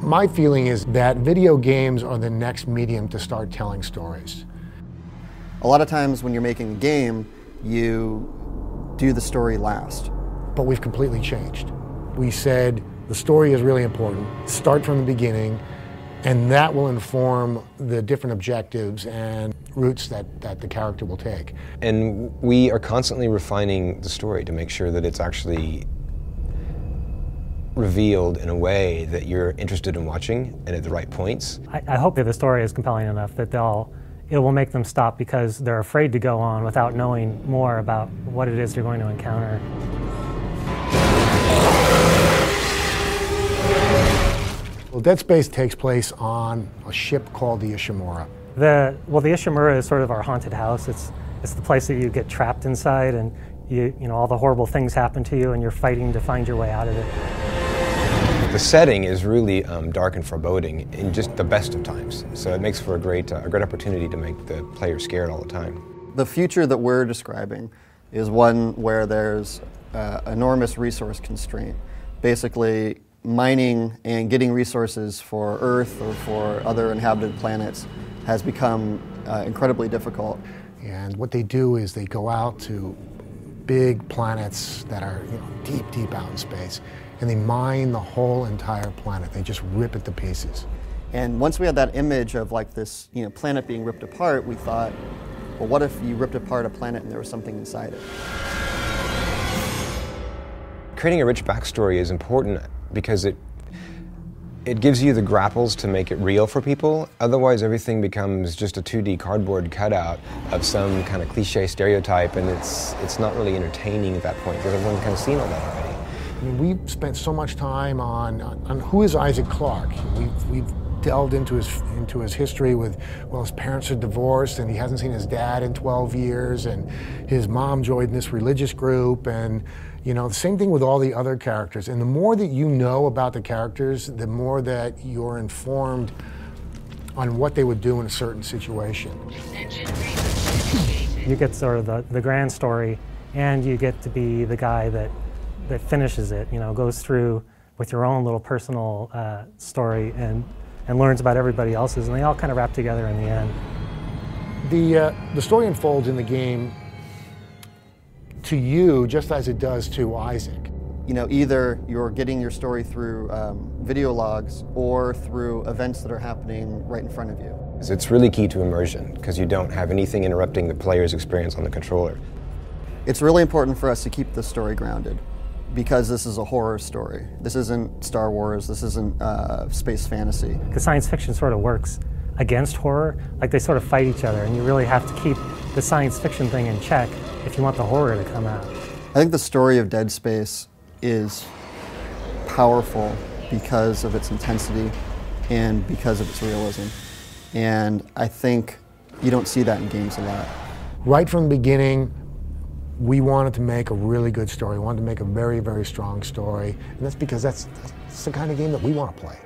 My feeling is that video games are the next medium to start telling stories. A lot of times when you're making a game, you do the story last. But we've completely changed. We said the story is really important. Start from the beginning, and that will inform the different objectives and routes that the character will take. And we are constantly refining the story to make sure that it's actually revealed in a way that you're interested in watching and at the right points. I hope that the story is compelling enough that it will make them stop because they're afraid to go on without knowing more about what it is you're going to encounter. Well, Dead Space takes place on a ship called the Ishimura. The Ishimura is sort of our haunted house. It's the place that you get trapped inside, and you know all the horrible things happen to you, and you're fighting to find your way out of it. The setting is really dark and foreboding in just the best of times, so it makes for a great opportunity to make the player scared all the time. The future that we're describing is one where there's enormous resource constraint. Basically, mining and getting resources for Earth or for other inhabited planets has become incredibly difficult. And what they do is they go out to big planets that are deep, deep out in space, and they mine the whole entire planet. They just rip it to pieces. And once we had that image of like this planet being ripped apart, we thought, well, what if you ripped apart a planet and there was something inside it? Creating a rich backstory is important because it gives you the grapples to make it real for people. Otherwise, everything becomes just a 2D cardboard cutout of some kind of cliche stereotype, and it's not really entertaining at that point because everyone's kind of seen all that already. I mean, we've spent so much time on who is Isaac Clarke. We've delved into his history with, well, his parents are divorced and he hasn't seen his dad in 12 years, and his mom joined this religious group, and the same thing with all the other characters. And the more that you know about the characters, the more that you're informed on what they would do in a certain situation. You get sort of the grand story, and you get to be the guy that finishes it, goes through with your own little personal story and learns about everybody else's, and they all kind of wrap together in the end. The story unfolds in the game to you just as it does to Isaac. Either you're getting your story through video logs or through events that are happening right in front of you. It's really key to immersion because you don't have anything interrupting the player's experience on the controller. It's really important for us to keep the story grounded because this is a horror story. This isn't Star Wars, this isn't space fantasy. Because science fiction sort of works against horror, like they sort of fight each other, and you really have to keep the science fiction thing in check if you want the horror to come out. I think the story of Dead Space is powerful because of its intensity and because of its realism. And I think you don't see that in games a lot. Right from the beginning, we wanted to make a really good story. We wanted to make a very, very strong story. And that's because that's the kind of game that we want to play.